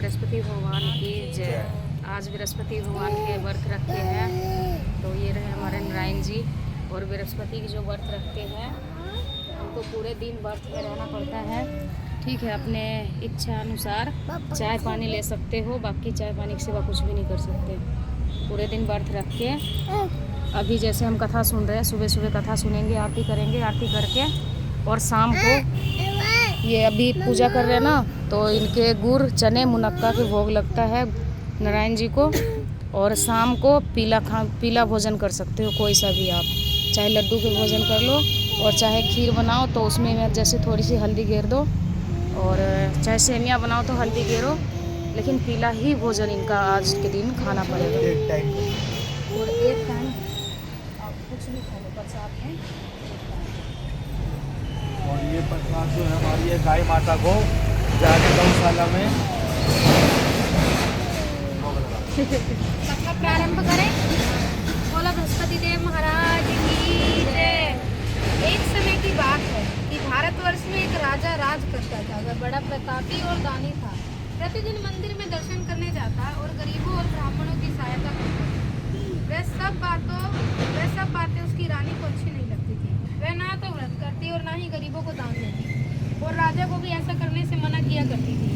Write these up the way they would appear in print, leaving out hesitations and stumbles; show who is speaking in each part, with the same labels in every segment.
Speaker 1: बृहस्पति भगवान की जय। आज बृहस्पति भगवान के व्रत रखे हैं, तो ये रहे हमारे नारायण जी। और बृहस्पति की जो व्रत रखते हैं उनको पूरे दिन व्रत में रहना पड़ता है। ठीक है, अपने इच्छा अनुसार चाय पानी ले सकते हो, बाकी चाय पानी के सिवा कुछ भी नहीं कर सकते। पूरे दिन व्रत रख के अभी जैसे हम कथा सुन रहे हैं, सुबह सुबह कथा सुनेंगे, आरती करेंगे, आरती करके और शाम को ये अभी पूजा कर रहे हैं ना, तो इनके गुड़ चने मुनक्का के भोग लगता है नारायण जी को। और शाम को पीला भोजन कर सकते हो, कोई सा भी आप, चाहे लड्डू के भोजन कर लो और चाहे खीर बनाओ तो उसमें जैसे थोड़ी सी हल्दी गेर दो, और चाहे सेमिया बनाओ तो हल्दी गेरो, लेकिन पीला ही भोजन इनका आज के दिन खाना पड़ेगा। और एक टाइम आप कुछ भी खा लो प्रसाद में।
Speaker 2: और ये प्रसाद जो है हमारी है गाय माता को जाके गौशाला में
Speaker 1: कथा प्रारंभ करें। बोला बृहस्पति देव महाराज की जय। एक समय की बात है कि भारतवर्ष में एक राजा राज करता था। वह बड़ा प्रतापी और दानी था। प्रतिदिन मंदिर में दर्शन करने जाता और गरीबों और ब्राह्मणों की सहायता करता। वह सब बातें उसकी रानी को अच्छी नहीं लगती थी। वह ना तो व्रत करती और ना ही गरीबों को दान देती, और राजा को भी ऐसा करने से मना किया करती थी।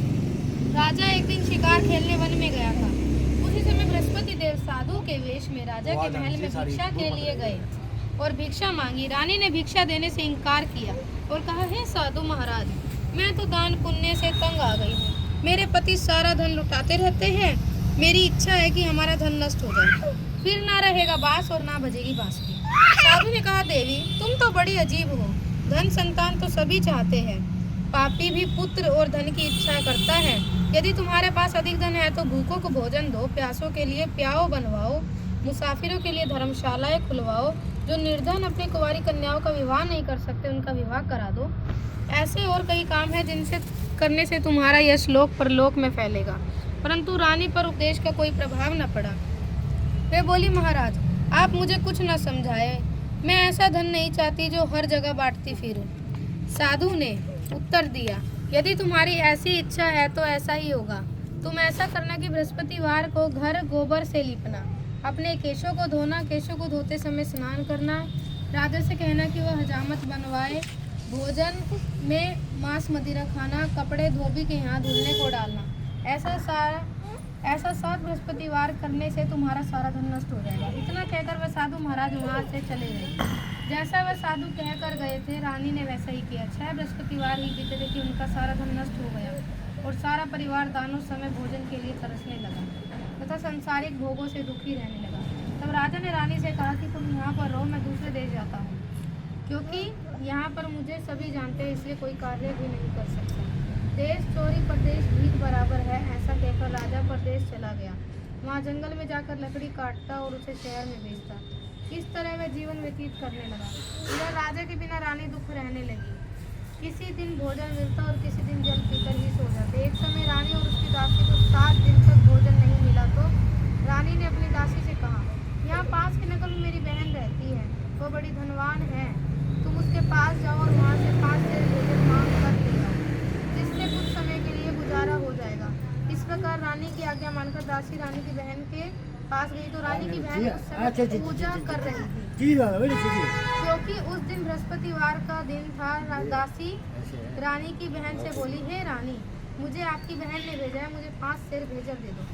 Speaker 1: राजा एक दिन शिकार खेलने वन में गया था। उसी समय बृहस्पति देव साधु के वेश में राजा के महल में भिक्षा के लिए गए और भिक्षा मांगी। रानी ने भिक्षा देने से इनकार किया और कहा, हे साधु महाराज, मैं तो दान पुण्य से तंग आ गई हूँ। मेरे पति सारा धन लुटाते रहते हैं। मेरी इच्छा है कि हमारा धन नष्ट हो जाए, फिर ना रहेगा बांस और ना बजेगी बांसुरी। साधु ने कहा, देवी तुम तो बड़ी अजीब हो। धन संतान तो सभी चाहते हैं, पापी भी पुत्र और धन की इच्छा करता है। यदि तुम्हारे पास अधिक धन है तो भूखों को भोजन दो, प्यासों के लिए प्याऊ बनवाओ, मुसाफिरों के लिए धर्मशालाएं खुलवाओ, जो निर्धन अपनी कुंवारी कन्याओं का विवाह नहीं कर सकते उनका विवाह करा दो। ऐसे और कई काम हैं जिनसे करने से तुम्हारा यश लोक परलोक में फैलेगा। परंतु रानी पर उपदेश का कोई प्रभाव न पड़ा। वे बोली, महाराज आप मुझे कुछ न समझाए, मैं ऐसा धन नहीं चाहती जो हर जगह बांटती फिरूं। साधु ने उत्तर दिया, यदि तुम्हारी ऐसी इच्छा है तो ऐसा ही होगा। तुम ऐसा करना कि बृहस्पतिवार को घर गोबर से लीपना, अपने केशों को धोना, केशों को धोते समय स्नान करना, राजा से कहना कि वह हजामत बनवाए, भोजन में मांस मदिरा खाना, कपड़े धोबी के यहाँ धुलने को डालना। ऐसा 7 बृहस्पतिवार करने से तुम्हारा सारा धन नष्ट हो जाएगा। इतना कहकर वह साधु महाराज वहाँ से चले गए। जैसा वह साधु कहकर गए थे, रानी ने वैसा ही किया। 6 बृहस्पतिवार ही बीते थे कि उनका सारा धन नष्ट हो गया और सारा परिवार दानों समय भोजन के लिए तरसने लगा तथा सांसारिक भोगों से दुखी रहने लगा। तब राजा ने रानी से कहा कि तुम यहाँ पर रहो, मैं दूसरे देश जाता हूँ, क्योंकि यहाँ पर मुझे सभी जानते हैं, इसलिए कोई कार्य भी नहीं कर सकता। देश चोरी परदेश भीख बराबर है, ऐसा कहकर राजा परदेश चला गया। वहाँ जंगल में जाकर लकड़ी काटता और उसे शहर में बेचता। इस तरह वह जीवन व्यतीत करने लगा। इधर राजा के बिना रानी दुख रहने लगी। किसी दिन भोजन मिलता और किसी दिन जल पीकर ही सो जाते। एक समय रानी और उसकी दासी को 7 दिन तक भोजन नहीं मिला तो रानी ने अपनी दासी से कहा, यहाँ पास के नगर में मेरी बहन रहती है, वो बड़ी धनवान है, तुम उसके पास जाओ और वहाँ से 5 सेर भोजन मांग कर ले आओ, जिससे कुछ समय के लिए गुजारा हो जाएगा। इस प्रकार रानी की आज्ञा मानकर दासी रानी की बहन के पास गई तो रानी की बहन उस समय पूजा कर रही थी, क्योंकि उस दिन बृहस्पतिवार का दिन था। दासी रानी की बहन से बोली, हे रानी, मुझे आपकी बहन ने भेजा है, मुझे 5 सेर भेजर दे दो।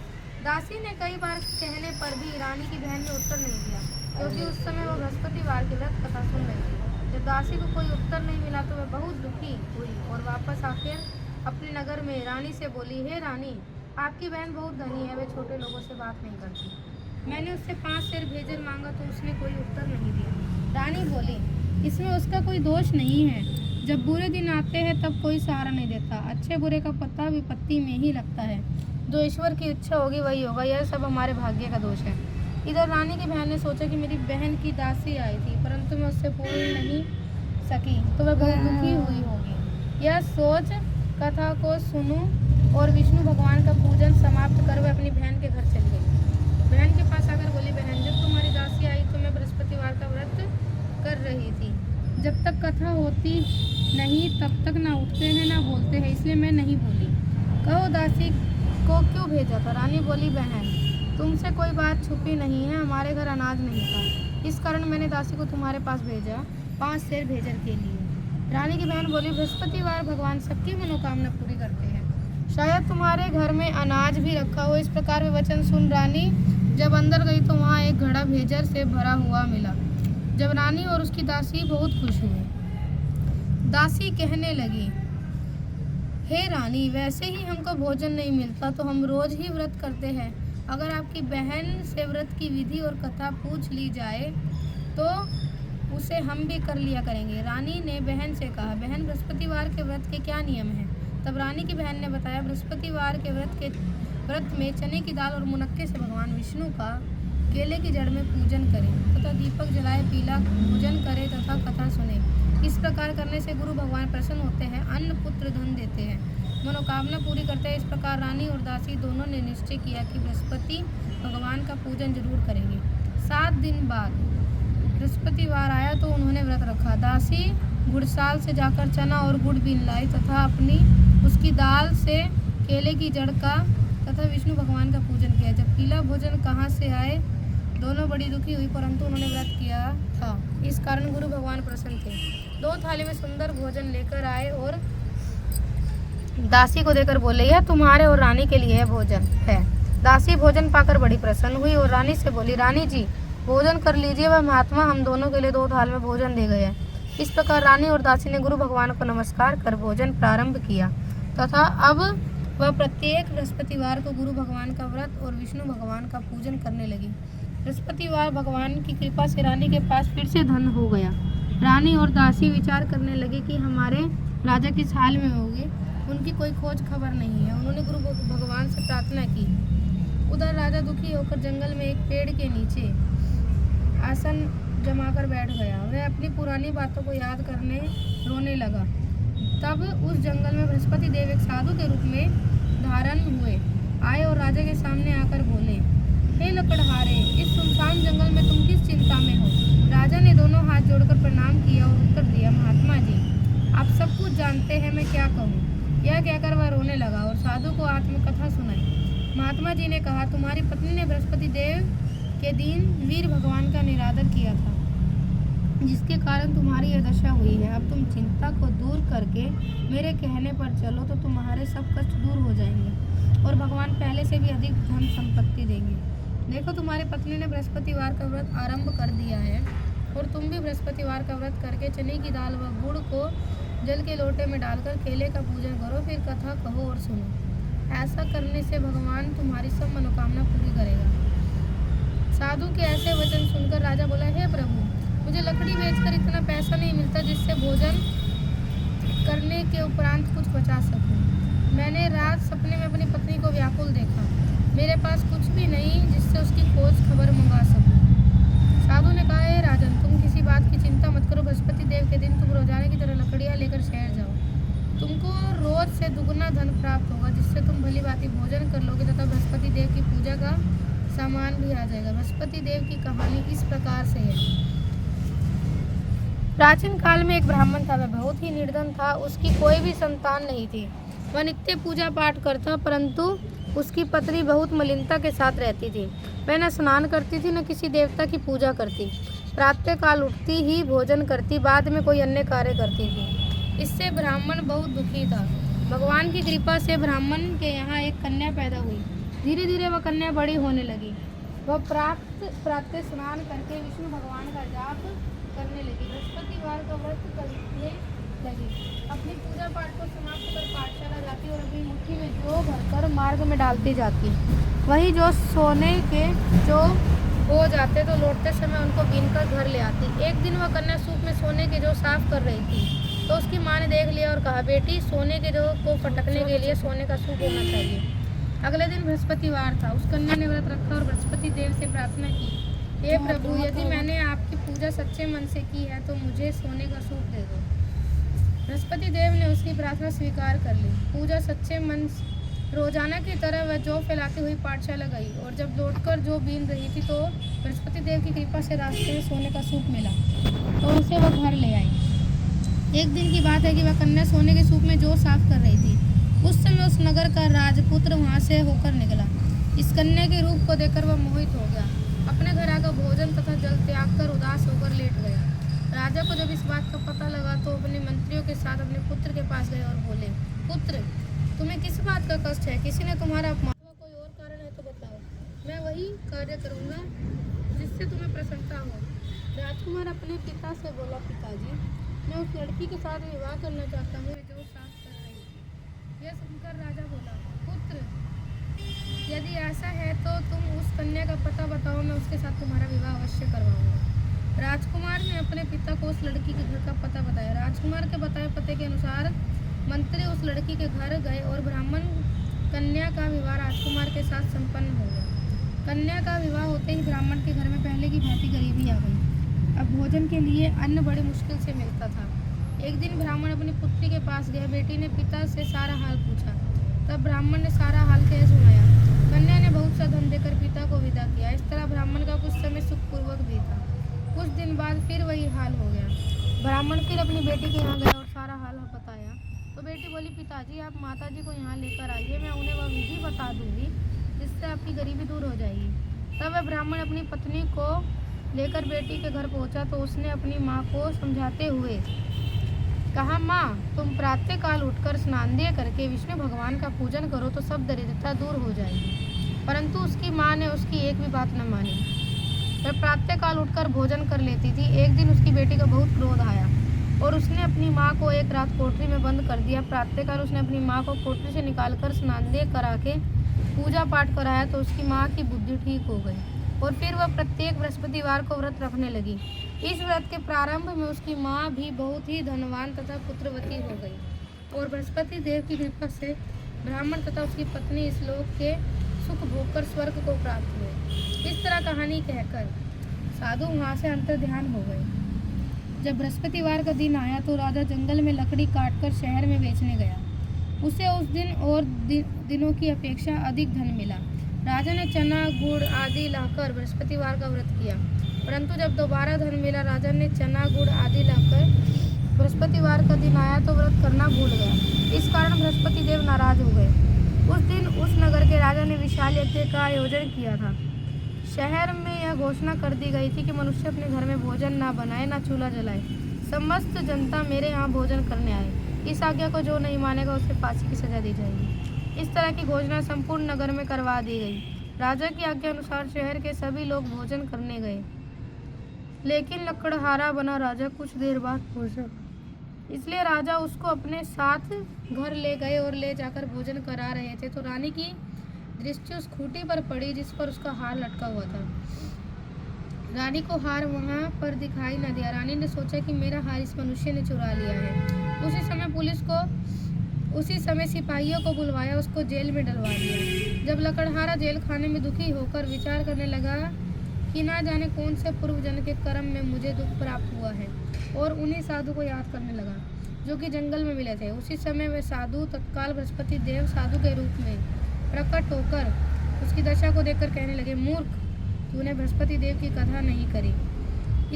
Speaker 1: दासी ने कई बार कहने पर भी रानी की बहन ने उत्तर नहीं दिया, क्योंकि उस समय वो बृहस्पतिवार की व्रत कथा सुन रही थी। जब दासी को कोई उत्तर नहीं मिला तो वह बहुत दुखी हुई और वापस आकर अपने नगर में रानी से बोली, हे रानी, आपकी बहन बहुत धनी है, वह छोटे लोगों से बात नहीं करती। मैंने उससे 5 सेर भेजर मांगा तो उसने कोई उत्तर नहीं दिया। रानी बोली, इसमें उसका कोई दोष नहीं है। जब बुरे दिन आते हैं तब कोई सहारा नहीं देता। अच्छे बुरे का पता विपत्ति में ही लगता है। जो ईश्वर की इच्छा होगी वही होगा, यह सब हमारे भाग्य का दोष है। इधर रानी की बहन ने सोचा कि मेरी बहन की दासी आई थी, परंतु मैं उससे पूछ नहीं सकी तो वह बहुत दुखी हुई होगी। यह सोच कथा को सुनूं और विष्णु भगवान का पूजन समाप्त कर वह अपनी बहन के घर चली गई। बहन के पास आकर बोली, बहन, जब तुम्हारी दासी आई तो मैं बृहस्पतिवार का व्रत कर रही थी। जब तक कथा होती नहीं तब तक ना उठते हैं ना बोलते हैं, इसलिए मैं नहीं बोली। कहो दासी, को क्यों भेजा था? रानी बोली, बहन तुमसे कोई बात छुपी नहीं है, हमारे घर अनाज नहीं था, इस कारण मैंने दासी को तुम्हारे पास भेजा 5 सेर भेजर के लिए। रानी की बहन बोली, बृहस्पतिवार भगवान सबकी मनोकामना पूरी करते हैं, शायद तुम्हारे घर में अनाज भी रखा हो। इस प्रकार वे वचन सुन रानी जब अंदर गई तो वहाँ एक घड़ा भेजर से भरा हुआ मिला। जब रानी और उसकी दासी बहुत खुश हुई। दासी कहने लगी, हे रानी, वैसे ही हमको भोजन नहीं मिलता तो हम रोज ही व्रत करते हैं। अगर आपकी बहन से व्रत की विधि और कथा पूछ ली जाए तो उसे हम भी कर लिया करेंगे। रानी ने बहन से कहा, बहन बृहस्पतिवार के व्रत के क्या नियम हैं? तब रानी की बहन ने बताया, बृहस्पतिवार के व्रत में चने की दाल और मुनक्के से भगवान विष्णु का केले की जड़ में पूजन करें तथा दीपक जलाए पीला भोजन करें तथा कथा सुने। इस प्रकार करने से गुरु भगवान प्रसन्न होते हैं, अन्न पुत्र धन देते हैं, मनोकामना पूरी करते हैं। इस प्रकार रानी और दासी दोनों ने निश्चय किया कि बृहस्पति भगवान का पूजन जरूर करेंगे। 7 दिन बाद बृहस्पतिवार आया तो उन्होंने व्रत रखा। दासी गुड़साल से जाकर चना और गुड़ बीन लाई तथा उसकी दाल से केले की जड़ का तथा विष्णु भगवान का पूजन किया। जब पीला भोजन कहाँ से आए, दोनों बड़ी दुखी हुई, परंतु उन्होंने व्रत किया था, इस कारण गुरु भगवान प्रसन्न थे। 2 थाली में सुंदर भोजन लेकर आए और दासी को देकर बोले, यह तुम्हारे और रानी के लिए भोजन है। दासी भोजन पाकर बड़ी प्रसन्न हुई और रानी से बोली, रानी जी भोजन कर लीजिए, वह महात्मा हम दोनों के लिए 2 थाल में भोजन दे गए हैं। इस प्रकार रानी और दासी ने गुरु भगवान को नमस्कार कर भोजन प्रारंभ किया तथा अब वह प्रत्येक बृहस्पतिवार को गुरु भगवान का व्रत और विष्णु भगवान का पूजन करने लगी। बृहस्पतिवार भगवान की कृपा से रानी के पास फिर से धन हो गया। रानी और दासी विचार करने लगे कि हमारे राजा किस हाल में होंगे, उनकी कोई खोज खबर नहीं है। उन्होंने गुरु भगवान से प्रार्थना की। उधर राजा दुखी होकर जंगल में एक पेड़ के नीचे आसन जमाकर बैठ गया। वह अपनी पुरानी बातों को याद करने रोने लगा। तब उस जंगल में बृहस्पति देव एक साधु के रूप में धारण हुए आए और राजा के सामने आकर बोले, हे लकड़हारे, इस सुनसान जंगल में तुम किस चिंता में हो? राजा ने दोनों हाथ जोड़कर प्रणाम किया और उत्तर दिया, महात्मा जी आप सब कुछ जानते हैं, मैं क्या कहूँ। यह कहकर वह रोने लगा और साधु को आत्मकथा सुनाई। महात्मा जी ने कहा, तुम्हारी पत्नी ने बृहस्पति देव के दिन वीर भगवान का निरादर किया था, जिसके कारण तुम्हारी यह दशा हुई है। अब तुम चिंता को दूर करके मेरे कहने पर चलो तो तुम्हारे सब कष्ट दूर हो जाएंगे और भगवान पहले से भी अधिक धन संपत्ति देंगे। देखो, तुम्हारी पत्नी ने बृहस्पतिवार का व्रत आरंभ कर दिया है और तुम भी बृहस्पतिवार का व्रत करके चने की दाल व गुड़ को जल के लोटे में डालकर केले का पूजन करो, फिर कथा कहो और सुनो। ऐसा करने से भगवान तुम्हारी सब मनोकामना पूरी करेगा। साधु के ऐसे वचन सुनकर राजा बोला, हे प्रभु, मुझे लकड़ी बेचकर इतना पैसा नहीं मिलता जिससे भोजन करने के उपरांत कुछ बचा सकूं। मैंने रात सपने में अपनी पत्नी को व्याकुल देखा। मेरे पास कुछ भी नहीं जिससे उसकी खोज खबर मंगा सकूं। साधु ने कहा, हे राजन, तुम किसी बात की चिंता मत करो। बृहस्पति देव के दिन तुम रोजाना की तरह लकड़ियाँ लेकर शहर जाओ। तुमको रोज से दुगना धन प्राप्त होगा, जिससे तुम भली भांति भोजन कर लोगे तथा बृहस्पति देव की पूजा का सामान भी आ जाएगा। बृहस्पति देव की कहानी इस प्रकार से है। प्राचीन काल में एक ब्राह्मण था। वह बहुत ही निर्धन था, उसकी कोई भी संतान नहीं थी। वह नित्य पूजा पाठ करता, परंतु उसकी पत्नी बहुत मलिनता के साथ रहती थी। वह न स्नान करती थी, न किसी देवता की पूजा करती। प्रातः काल उठती ही भोजन करती, बाद में कोई अन्य कार्य करती थी। इससे ब्राह्मण बहुत दुखी था। भगवान की कृपा से ब्राह्मण के यहाँ एक कन्या पैदा हुई। धीरे धीरे वह कन्या बड़ी होने लगी। वह प्रातः स्नान करके विष्णु भगवान का जाप करने लगी। बृहस्पतिवार का व्रत करने लगी। अपनी पूजा पाठ को समाप्त कर पाठशाला जाती और अपनी मुट्ठी में जौ भरकर मार्ग में डालती जाती। वही जो सोने के जो हो जाते तो लौटते समय उनको बीनकर घर ले आती। एक दिन वह कन्या सूप में सोने के जो साफ कर रही थी तो उसकी माँ ने देख लिया और कहा, बेटी, सोने के जो को फटकने के लिए सोने का सूप होना चाहिए। अगले दिन बृहस्पतिवार था। उस कन्या ने व्रत रखा और बृहस्पति देव से प्रार्थना की, हे प्रभु, यदि मैंने आपकी पूजा सच्चे मन से की है तो मुझे सोने का सूप दे दो। बृहस्पति देव ने उसकी प्रार्थना स्वीकार कर ली। पूजा सच्चे मन रोजाना की तरह वह जौ फैलाती हुई पाठशाला गई और जब लौटकर जौ बीन रही थी तो बृहस्पति देव की कृपा से रास्ते में सोने का सूप मिला तो उसे वह घर ले आई। एक दिन की बात है कि वह कन्या सोने के सूप में जौ साफ कर रही थी। उस समय उस नगर का राजपुत्र वहाँ से होकर निकला। इस कन्या के रूप को देखकर वह मोहित हो गया। अपने घर आकर भोजन तथा जल त्याग कर उदास होकर लेट गया। राजा को जब इस बात का पता लगा तो अपने मंत्रियों के साथ अपने पुत्र के पास गए और बोले, पुत्र, तुम्हें किस बात का कष्ट है? किसी ने तुम्हारा अपमान किया? कोई और कारण है तो बताओ, मैं वही कार्य करूँगा जिससे तुम्हें प्रसन्नता हो। राजकुमार अपने पिता से बोला, पिताजी, मैं उस लड़की के साथ विवाह करना चाहता हूँ जो साथ कर रही है। यह सुनकर राजा बोला, पुत्र, यदि ऐसा है तो तुम उस कन्या का पता बताओ, मैं उसके साथ तुम्हारा विवाह अवश्य करवाऊंगा। राजकुमार ने अपने पिता को उस लड़की के घर का पता बताया। राजकुमार के बताए पते के अनुसार मंत्री उस लड़की के घर गए और ब्राह्मण कन्या का विवाह राजकुमार के साथ संपन्न हो गया। कन्या का विवाह होते ही ब्राह्मण के घर में पहले की भांति गरीबी आ गई। अब भोजन के लिए अन्न बड़े मुश्किल से मिलता था। एक दिन ब्राह्मण अपनी पुत्री के पास गया। बेटी ने पिता से सारा हाल पूछा। तब ब्राह्मण ने सारा हाल कह सुनाया। कन्या ने बहुत सा धन देकर पिता को विदा किया। इस तरह ब्राह्मण का कुछ समय सुखपूर्वक बीता। कुछ दिन बाद फिर वही हाल हो गया। ब्राह्मण फिर अपनी बेटी के यहाँ गया और सारा हाल बताया। तो बेटी बोली, पिताजी, आप माताजी को यहाँ लेकर आइए, मैं उन्हें वह विधि बता दूंगी जिससे आपकी गरीबी दूर हो जाएगी। तब वह ब्राह्मण अपनी पत्नी को लेकर बेटी के घर पहुंचा तो उसने अपनी माँ को समझाते हुए कहा, माँ, तुम प्रातः काल उठकर स्नान करके विष्णु भगवान का पूजन करो तो सब दरिद्रता दूर हो जाएगी। परंतु उसकी माँ ने उसकी एक भी बात न मानी। वह प्रातः काल उठकर भोजन कर लेती थी। एक दिन उसकी बेटी का बहुत क्रोध आया और उसने अपनी माँ को एक रात कोठरी में बंद कर दिया। प्रातःकाल उसने अपनी माँ को कोठरी से निकालकर स्नान करा के पूजा पाठ कराया तो उसकी माँ की बुद्धि ठीक हो गई और फिर वह प्रत्येक बृहस्पतिवार को व्रत रखने लगी। इस व्रत के प्रारंभ में उसकी माँ भी बहुत ही धनवान तथा पुत्रवती हो गई और बृहस्पति देव की कृपा से ब्राह्मण तथा उसकी पत्नी इस लोक के सुख भोग कर स्वर्ग को प्राप्त हुए। इस तरह कहानी कहकर साधु वहाँ से अंतर्ध्यान हो गए। जब बृहस्पतिवार का दिन आया तो राजा जंगल में लकड़ी काटकर शहर में बेचने गया। उसे उस दिन और दिनों की अपेक्षा अधिक धन मिला। राजा ने चना, गुड़ आदि लाकर बृहस्पतिवार का व्रत किया, परंतु जब दोबारा धन मिला, राजा ने चना, गुड़ आदि लाकर बृहस्पतिवार का दिन आया तो व्रत करना भूल गया। इस कारण बृहस्पति देव नाराज हो गए। उस दिन उस नगर के राजा ने विशाल यज्ञ का आयोजन किया था। शहर में यह घोषणा कर दी गई थी कि मनुष्य अपने घर में भोजन ना बनाए, ना चूल्हा जलाए। समस्त जनता मेरे यहाँ भोजन करने आए। इस आज्ञा को जो नहीं मानेगा उसे फांसी की सजा दी जाएगी। इस तरह की घोषणा संपूर्ण नगर में करवा दी गई। राजा की आज्ञा अनुसार शहर के सभी लोग भोजन करने गए, लेकिन लकड़हारा बना राजा कुछ देर बाद पहुंचा। इसलिए राजा उसको अपने साथ घर ले गए और ले जाकर भोजन करा रहे थे तो रानी की दृष्टि उस खूंटी पर पड़ी जिस पर उसका हार लटका हुआ था। रानी को हार वहां पर दिखाई न दिया। रानी ने सोचा कि मेरा हार इस मनुष्य ने चुरा लिया है। उसी समय सिपाहियों को बुलवाया, उसको जेल में डलवा दिया। जब लकड़हारा जेल खाने में दुखी होकर विचार करने लगा कि ना जाने कौन से पूर्व जन्म के कर्म में मुझे दुख प्राप्त हुआ है, और उन्हीं साधु को याद करने लगा जो कि जंगल में मिले थे। उसी समय वे साधु तत्काल बृहस्पति देव साधु के रूप में प्रकट होकर उसकी दशा को देखकर कहने लगे, मूर्ख, तूने बृहस्पति देव की कथा नहीं करी,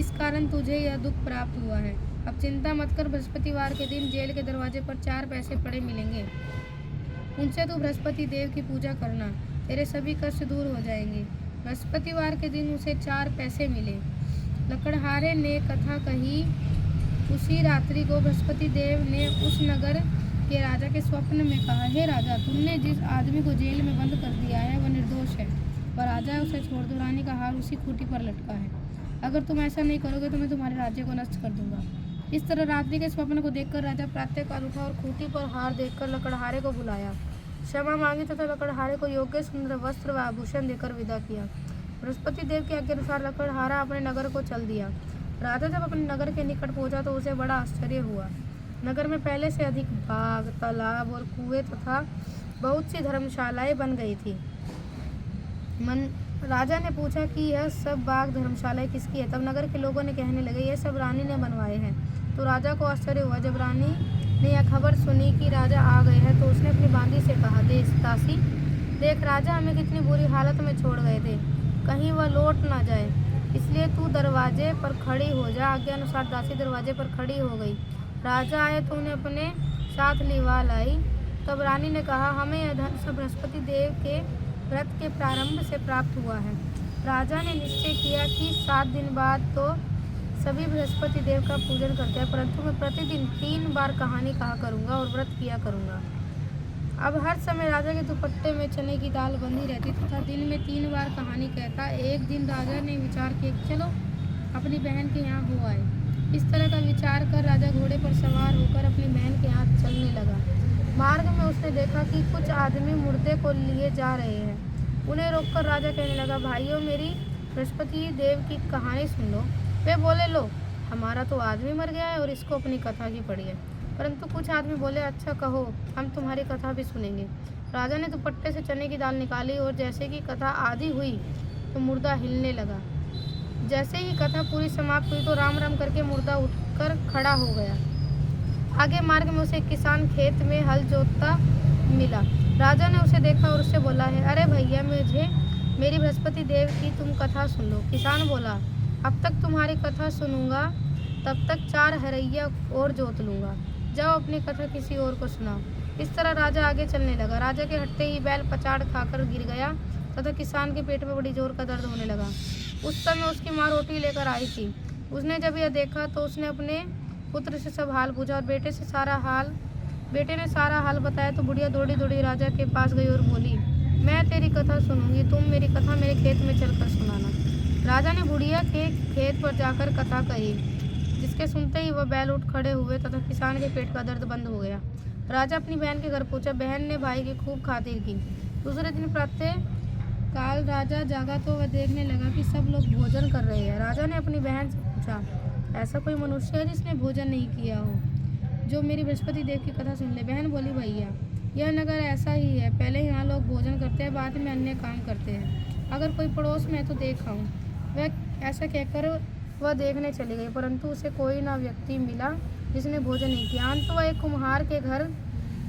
Speaker 1: इस कारण तुझे यह दुख प्राप्त हुआ है। अब चिंता मत कर, बृहस्पतिवार के दिन जेल के दरवाजे पर 4 पैसे पड़े मिलेंगे, उनसे तू बृहस्पति देव की पूजा करना, तेरे सभी कष्ट दूर हो जाएंगे। बृहस्पतिवार के दिन उसे 4 पैसे मिले। लकड़हारे ने कथा कही। उसी रात्रि को बृहस्पति देव ने उस नगर के राजा के स्वप्न में कहा, हे राजा, तुमने जिस आदमी को जेल में बंद कर दिया है वह निर्दोष है, वह राजा है, उसे छोड़ दो। रानी का हार उसी खूंटी पर लटका है। अगर तुम ऐसा नहीं करोगे तो मैं तुम्हारे राज्य को नष्ट कर दूंगा। इस तरह रात्रि के स्वप्न को देखकर राजा प्रातःकाल उठा और खूंटी पर हार देखकर लकड़हारे को बुलाया, क्षमा मांगी तथा लकड़हारे को योग्य सुंदर वस्त्र व आभूषण देकर विदा किया। बृहस्पति देव के आज्ञा अनुसार लकड़हारा अपने नगर को चल दिया। राजा जब अपने नगर के निकट पहुंचा तो उसे बड़ा आश्चर्य हुआ। नगर में पहले से अधिक बाग, तालाब और कुएं तथा बहुत सी धर्मशालाएं बन गई थी। राजा ने पूछा कि यह सब बाग धर्मशालाएं किसकी है। तब नगर के लोगों ने कहने लगे, यह सब रानी ने बनवाए हैं। तो राजा को आश्चर्य हुआ। जब रानी ने यह खबर सुनी कि राजा आ गए हैं तो उसने अपनी बांदी से कहा, दासी, देख, राजा हमें कितनी बुरी हालत में छोड़ गए थे, कहीं वह लौट ना जाए, इसलिए तू दरवाजे पर खड़ी हो जा। आज्ञा अनुसार दासी दरवाजे पर खड़ी हो गई। राजा आए तो उन्हें अपने साथ लिवा लाई। तब रानी ने कहा, हमें यह धन सब बृहस्पति देव के व्रत के प्रारंभ से प्राप्त हुआ है। राजा ने निश्चय किया कि 7 दिन बाद तो सभी बृहस्पति देव का पूजन करते हैं, परंतु मैं प्रतिदिन 3 बार कहानी कहा करूँगा और व्रत किया करूँगा। अब हर समय राजा के दुपट्टे में चने की दाल बंधी रहती तथा दिन में 3 बार कहानी कहता। एक दिन राजा ने विचार किया, चलो अपनी बहन के यहाँ हो आए। इस तरह का विचार कर राजा घोड़े पर सवार होकर अपनी बहन के यहाँ चलने लगा। मार्ग में उसने देखा कि कुछ आदमी मुर्दे को लिए जा रहे हैं। उन्हें रोककर राजा कहने लगा, भाइयों, मेरी बृहस्पति देव की कहानी सुन लो। वे बोले, लो, हमारा तो आदमी मर गया है और इसको अपनी कथा की पड़ी है। परंतु कुछ आदमी बोले, अच्छा कहो, हम तुम्हारी कथा भी सुनेंगे। राजा ने दुपट्टे से चने की दाल निकाली और जैसे कि कथा आधी हुई तो मुर्दा हिलने लगा। जैसे ही कथा पूरी समाप्त हुई तो राम राम करके मुर्दा उठकर खड़ा हो गया। आगे मार्ग में उसे एक किसान खेत में हल जोतता मिला। राजा ने उसे देखा और उससे बोला है, अरे भैया, मुझे मेरी बृहस्पति देव की तुम कथा सुन लो। किसान बोला, अब तक तुम्हारी कथा सुनूंगा, तब तक 4 हरैया और जोत लूँगा। जाओ अपनी कथा किसी और को सुनाओ। इस तरह राजा आगे चलने लगा। राजा के हटते ही बैल पचाड़ खाकर गिर गया तथा किसान के पेट में बड़ी जोर का दर्द होने लगा। उस समय उसकी माँ रोटी लेकर आई थी। उसने जब यह देखा तो उसने अपने पुत्र से सब हाल पूछा और बेटे ने सारा हाल बताया। तो बुढ़िया दौड़ी दौड़ी राजा के पास गई और बोली, मैं तेरी कथा सुनूंगी, तुम मेरी कथा मेरे खेत में चलकर सुनाना। राजा ने बुढ़िया के खेत पर जाकर कथा कही, जिसके सुनते ही वह बैल उठ खड़े हुए तथा किसान के पेट का दर्द बंद हो गया। राजा अपनी बहन के घर पहुंचा। बहन ने भाई की खूब खातिर की। दूसरे दिन प्रातः काल राजा जागा तो वह देखने लगा कि सब लोग भोजन कर रहे हैं। राजा ने अपनी बहन से पूछा, ऐसा कोई मनुष्य है जिसने भोजन नहीं किया हो, जो मेरी बृहस्पति देव की कथा सुन ले? बहन बोली, भैया, यह नगर ऐसा ही है। पहले यहाँ लोग भोजन करते हैं, बाद में अन्य काम करते हैं। अगर कोई पड़ोस में है तो देख आऊँ। वह ऐसा कहकर वह देखने चली गई, परंतु उसे कोई ना व्यक्ति मिला जिसने भोजन नहीं किया। अंत वह एक कुम्हार के घर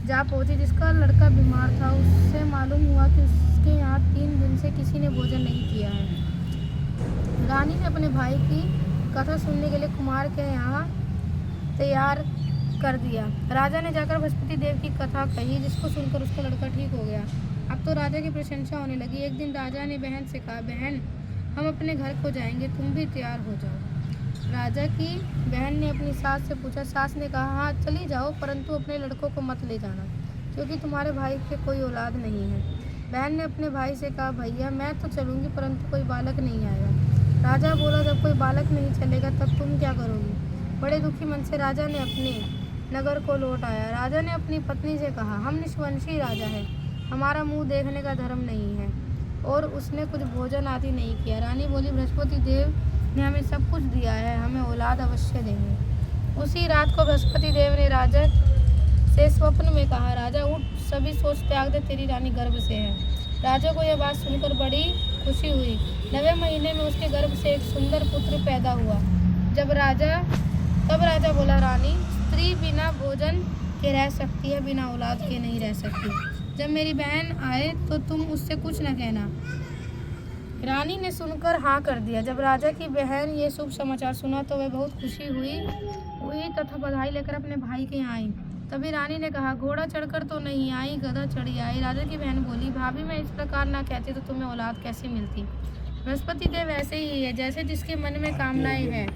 Speaker 1: जा पहुंची, जिसका लड़का बीमार था। उससे मालूम हुआ कि उसके यहाँ 3 दिन से किसी ने भोजन नहीं किया है। रानी ने अपने भाई की कथा सुनने के लिए कुम्हार के यहाँ तैयार कर दिया। राजा ने जाकर बृहस्पति देव की कथा कही, जिसको सुनकर उसका लड़का ठीक हो गया। अब तो राजा की प्रशंसा होने लगी। एक दिन राजा ने बहन से कहा, बहन, हम अपने घर को जाएंगे, तुम भी तैयार हो जाओ। राजा की बहन ने अपनी सास से पूछा। सास ने कहा, हाँ, चली जाओ, परंतु अपने लड़कों को मत ले जाना, क्योंकि तुम्हारे भाई के कोई औलाद नहीं है। बहन ने अपने भाई से कहा, भैया, मैं तो चलूँगी, परंतु कोई बालक नहीं आएगा। राजा बोला, जब कोई बालक नहीं चलेगा तब तुम क्या करोगी? बड़े दुखी मन से राजा ने अपने नगर को लौट आया। राजा ने अपनी पत्नी से कहा, हम निष्वंशी राजा है, हमारा मुँह देखने का धर्म नहीं है और उसने कुछ भोजन आदि नहीं किया। रानी बोली, बृहस्पति देव ने हमें सब कुछ दिया है, हमें औलाद अवश्य देंगे। उसी रात को बृहस्पति देव ने राजा से स्वप्न में कहा, राजा उठ, सभी सोच त्याग दे, तेरी रानी गर्भ से है। राजा को यह बात सुनकर बड़ी खुशी हुई। 9वें महीने में उसके गर्भ से एक सुंदर पुत्र पैदा हुआ। तब राजा बोला, रानी, स्त्री बिना भोजन के रह सकती है, बिना औलाद के नहीं रह सकती। जब मेरी बहन आए तो तुम उससे कुछ न कहना। रानी ने सुनकर हाँ कर दिया। जब राजा की बहन ये शुभ समाचार सुना तो वह बहुत खुशी हुई तथा बधाई लेकर अपने भाई के यहाँ आई। तभी रानी ने कहा, घोड़ा चढ़कर तो नहीं आई, गधा चढ़ी आई। राजा की बहन बोली, भाभी, मैं इस प्रकार ना कहती तो तुम्हें औलाद कैसे मिलती? बृहस्पति देव ऐसे ही है, जैसे जिसके मन में कामनाएं हैं,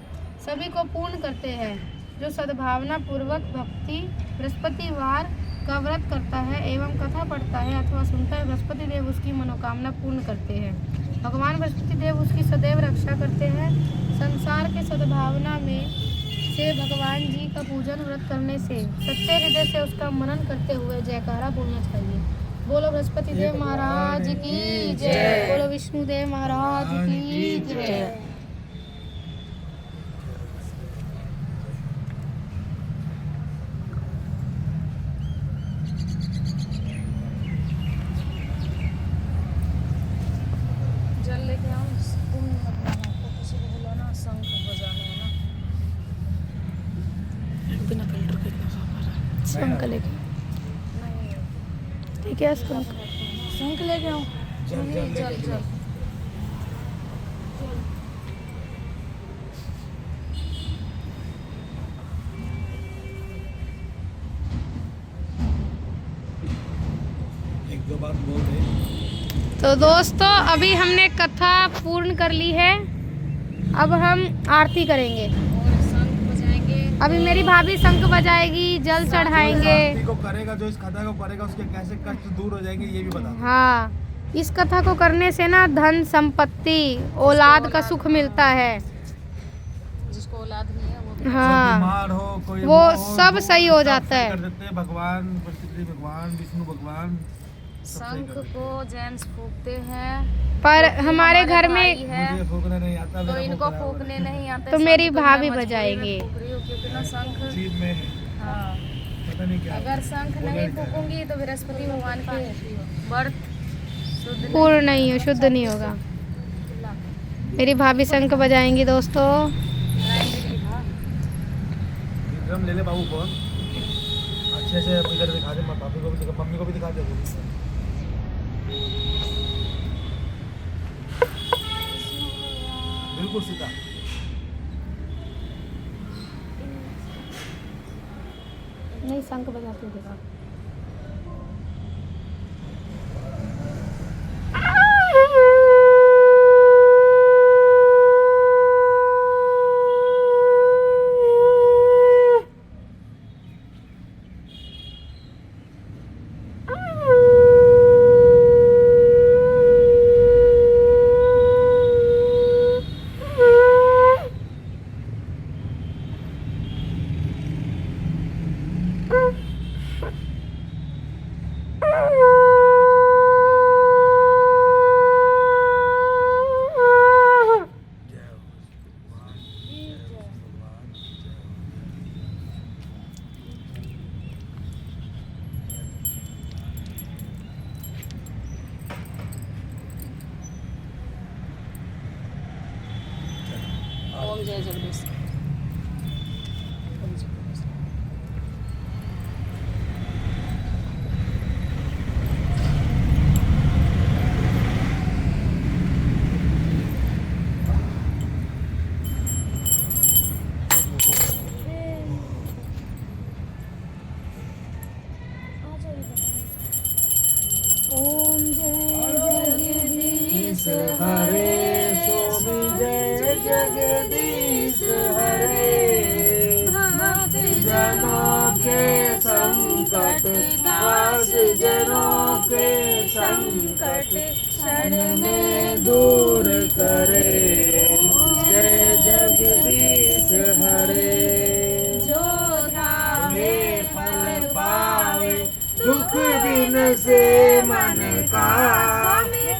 Speaker 1: सभी को पूर्ण करते हैं। जो सद्भावना पूर्वक भक्ति बृहस्पतिवार का व्रत करता है एवं कथा पढ़ता है अथवा सुनता है, बृहस्पति देव उसकी मनोकामना पूर्ण करते हैं। भगवान बृहस्पति देव उसकी सदैव रक्षा करते हैं। संसार के सद्भावना में से भगवान जी का पूजन व्रत करने से सच्चे हृदय से उसका मनन करते हुए जयकारा बोलना चाहिए। बोलो बृहस्पति देव महाराज की जय। बोलो विष्णुदेव महाराज की जय।
Speaker 3: जल लेके आओ, तुम मतलब आपको किसी को बुलाना, शंख बजाने है ना।
Speaker 1: बिना फिल्टर के इतना साफ आ रहा है। शंख लेके
Speaker 3: नहीं,
Speaker 1: ठीक है,
Speaker 3: शंख लेके आओ। जल
Speaker 2: जो बात बोल रहे।
Speaker 1: तो दोस्तों अभी हमने कथा पूर्ण कर ली है, अब हम आरती करेंगे
Speaker 3: और शंख बजाएंगे।
Speaker 1: अभी मेरी भाभी शंख बजाएगी, जल चढ़ाएंगे।
Speaker 2: जो इस आरती को करेगा, जो इस कथा को करेगा, उसके कैसे कष्ट दूर हो जाएंगे ये भी बता दो।
Speaker 1: हाँ, इस कथा को करने से ना धन संपत्ति औलाद का सुख मिलता है।
Speaker 3: जिसको औलाद नहीं है वो
Speaker 1: हाँ,
Speaker 2: बीमार हो कोई
Speaker 1: वो
Speaker 2: हो,
Speaker 1: सब सही हो जाता है।
Speaker 2: कर देते हैं भगवान, बृहस्पति भगवान, विष्णु भगवान। सब सही
Speaker 3: शंख
Speaker 2: कर देते
Speaker 3: को जेंट्स फूकते हैं,
Speaker 1: पर
Speaker 3: क्योंकि
Speaker 1: हमारे घर
Speaker 3: भाई
Speaker 1: में
Speaker 3: है
Speaker 2: मुझे फूकना नहीं आता,
Speaker 3: तो
Speaker 2: मेरा
Speaker 3: इनको
Speaker 2: फूकना है।
Speaker 3: फूकने नहीं आते।
Speaker 1: तो
Speaker 3: शंख
Speaker 1: मेरी
Speaker 3: मैं
Speaker 1: भाभी
Speaker 3: मजबूरी में
Speaker 1: बजाएंगे।
Speaker 3: फूक रही हूँ क्योंकि ना शंख,
Speaker 2: जीभ में है,
Speaker 3: हाँ,
Speaker 2: पता नहीं क्या।
Speaker 3: अगर शंख नहीं फूकूंगी तो बृहस्पति भगवान के व्रत शुद्ध नहीं
Speaker 1: पूर्ण नहीं हो, शुद्ध नहीं होगा। मेरी भाभी शंख बजाएंगी दोस्तों।
Speaker 2: ड्रम ले ले बाबू फोन, अच्छे से इधर दिखा दे, पापी को भी दिखा, मम्मी को भी दिखा दे। बिल्कुल सीधा।
Speaker 1: नहीं, शंख बजाते देखा।
Speaker 3: ओम जय जगदीश।
Speaker 1: ओम जय जगदीश
Speaker 2: हरे स्वामी जय जगदीश हरे, जनों के संकट दास जनों के संकट क्षण में दूर करे, जय जगदीश हरे।
Speaker 1: जो
Speaker 2: धामे फल पावे दुख बिन से मन का,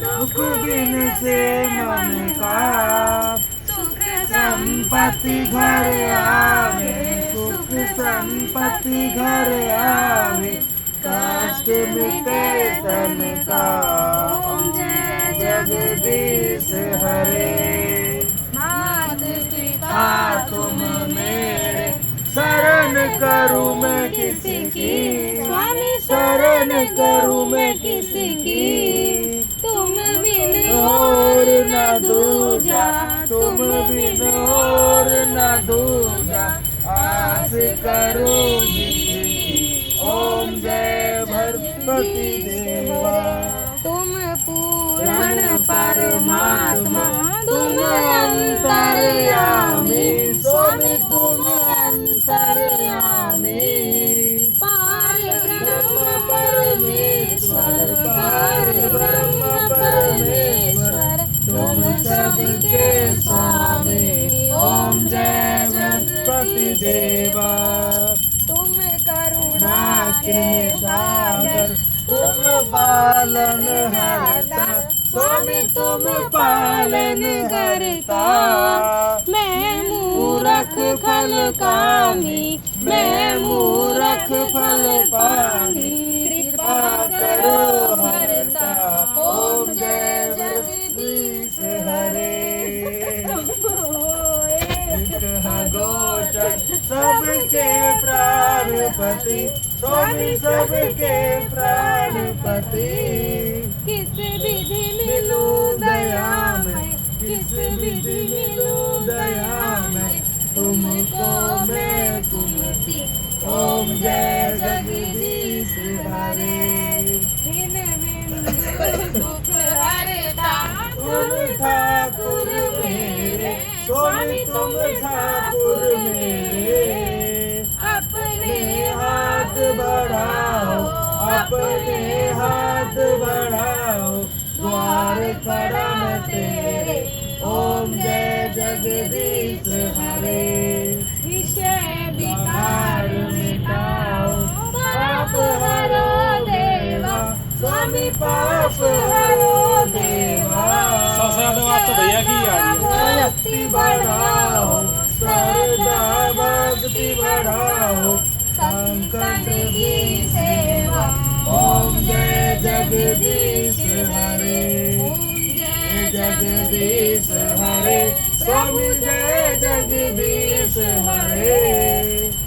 Speaker 2: दुख बिन से मन का,
Speaker 1: सुख
Speaker 2: संपत्ति घर आवे, सुख संपत्ति घर आवे, कष्ट मिटे तन का, ओम जय जगदीश हरे।
Speaker 1: मात पिता
Speaker 2: तुम मेरे शरण करूं मैं किसी की,
Speaker 1: स्वामी
Speaker 2: शरण करूं मैं किसी की,
Speaker 1: तुम बिन
Speaker 2: और न दूजा, तुम बिन और न दूजा, आस करूंगी किसी। ओम जय भगवती देवा।
Speaker 1: तुम पूर्ण परमात्मा, तुम अंतर्यामी,
Speaker 2: स्वामी तुम अंतर्यामी,
Speaker 1: पार ब्रह्म
Speaker 2: परमेश्वर, पार ब्रह्म परमेश्वर, तुम सबके स्वामी। ओम जय गणपति देवा।
Speaker 1: तुम करुणा
Speaker 2: ना
Speaker 1: के
Speaker 2: के
Speaker 1: सागर,
Speaker 2: सागर, तुम पालन हरता, स्वामी तुम पालन करता।
Speaker 1: मैं मूरख फल कामी, मैं मूरख फल पानी, कृपा करो हरता।
Speaker 2: ओम जय जगदीश हरे। गोचर सबके प्राणपति, स्वामी सबके प्राणपति,
Speaker 1: किस विधि
Speaker 2: मिलू दया में, किस विधि मिलू दया में, तुमको मैं तुमती। ओम जय जगदीश हरे।
Speaker 1: दिन में
Speaker 2: स्वामी तुम ठाकुर मेरे, अपने हाथ बढ़ाओ, अपने हाथ बढ़ाओ, द्वार परम तेरे, ओम जय जगदीश हरे।
Speaker 1: विषय विकार मिटाओ, पाप हरो देवा,
Speaker 2: स्वामी पाप हरो देवा।
Speaker 4: तो भैया की आ रही है।
Speaker 2: भक्ति बढ़ाओ, श्रद्धा भक्ति बढ़ाओ, संकट की सेवा, ओम जय जगदीश हरे, जय जगदीश हरे, स्वामी जय जगदीश हरे।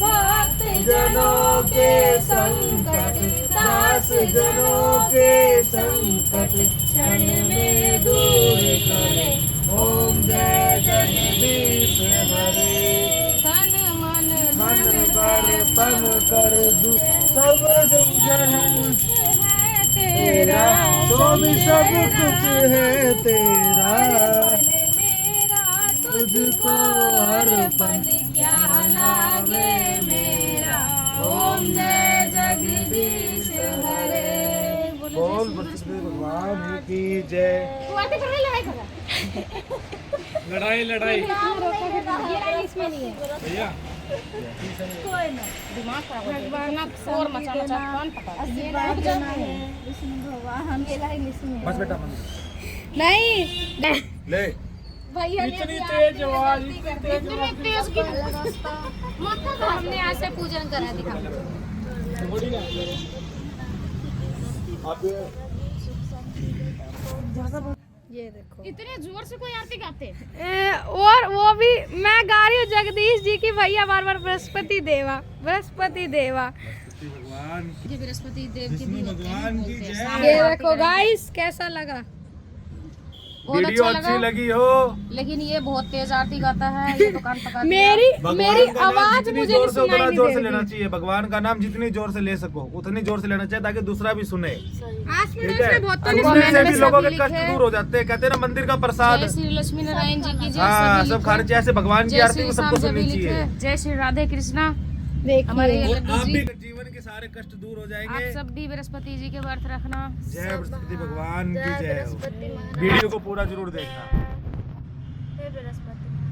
Speaker 2: भक्त जनों के संकट, दास जनों के संकट, क्षण में दूर करे, ओम जय जगदीश हरे।
Speaker 1: तन मन
Speaker 2: मन कर तन कर दू सब जगह तेरा, स्वामी सब कुछ है तेरा, तुझको अर्पण
Speaker 1: क्या लागे मेरा, ओम जय जगदीश हरे।
Speaker 2: बोल भगवान की जय।
Speaker 4: लड़ाई लड़ाई
Speaker 1: ये लाइन इसमें नहीं है।
Speaker 4: भैया
Speaker 3: दिमाग खराब हो जाएगा शोर मचा मचा कान पका
Speaker 1: ये लाइन इसमें
Speaker 2: बस बेटा मन
Speaker 1: नहीं
Speaker 2: ले।
Speaker 1: भैया ने
Speaker 4: इतनी तेज आवाज,
Speaker 1: इतनी तेज की मतलब हमने ऐसे पूजन करा दिखा। ये देखो
Speaker 3: इतने जोर से कोई आरती गाते
Speaker 1: और वो भी मैं गा रही हूँ जगदीश जी की, भैया बार बार बृहस्पति देवा, बृहस्पति देवा।
Speaker 2: भगवान
Speaker 3: ये बृहस्पति देव की
Speaker 2: विष्णु भगवान की जय।
Speaker 1: ये देखो गाइस कैसा लगा।
Speaker 3: बहुत
Speaker 2: वीडियो
Speaker 3: अच्छा
Speaker 2: अच्छी
Speaker 3: लगा,
Speaker 2: लगी हो,
Speaker 3: लेकिन ये बहुत तेज आरती गाता है, ये तो कान पका दिया।
Speaker 1: मेरी
Speaker 2: भगवान का नाम
Speaker 1: आवाज
Speaker 2: जितनी
Speaker 1: मुझे
Speaker 2: जोर
Speaker 1: नहीं
Speaker 2: से उतना
Speaker 1: सुनाई
Speaker 2: जोर
Speaker 1: नहीं
Speaker 2: से
Speaker 1: दे
Speaker 2: लेना
Speaker 1: रही।
Speaker 2: चाहिए। भगवान का नाम जितनी जोर से ले सको उतनी जोर से लेना चाहिए ताकि दूसरा भी सुने।
Speaker 1: आस
Speaker 2: ठीक
Speaker 1: पड़ोस
Speaker 2: है,
Speaker 1: में बहुत तो
Speaker 2: इसमें
Speaker 1: नहीं
Speaker 2: से
Speaker 1: सुना।
Speaker 2: भी लोगों के
Speaker 3: लिखे
Speaker 2: कष्ट
Speaker 3: हैं।
Speaker 2: दूर हो जाते हैं। कहते हैं ना मंदिर का प्रसाद।
Speaker 3: जय श्री लक्ष्मी नारायण जी की जय।
Speaker 2: हाँ,
Speaker 3: सभी
Speaker 2: सब खाने
Speaker 3: लिखे।
Speaker 2: चाहिए। ऐसे भगवान की
Speaker 3: जय
Speaker 2: आरती
Speaker 3: श्री
Speaker 2: को
Speaker 3: शाम
Speaker 2: सबको
Speaker 3: सभी
Speaker 2: सुननी
Speaker 3: लिखे।
Speaker 2: चाहिए।
Speaker 3: जय श्री राधे कृष्णा।
Speaker 1: देखिए
Speaker 3: हमारे ये
Speaker 2: और
Speaker 3: लड्डू
Speaker 2: आप
Speaker 3: जी,
Speaker 2: भी जीवन के सारे कष्ट दूर हो
Speaker 3: आप
Speaker 2: जाएंगे।
Speaker 3: सब भी बृहस्पति जी के व्रत रखना।
Speaker 2: जय बृहस्पति भगवान की जय हो। वीडियो को पूरा जरूर देखना।
Speaker 1: बृहस्पति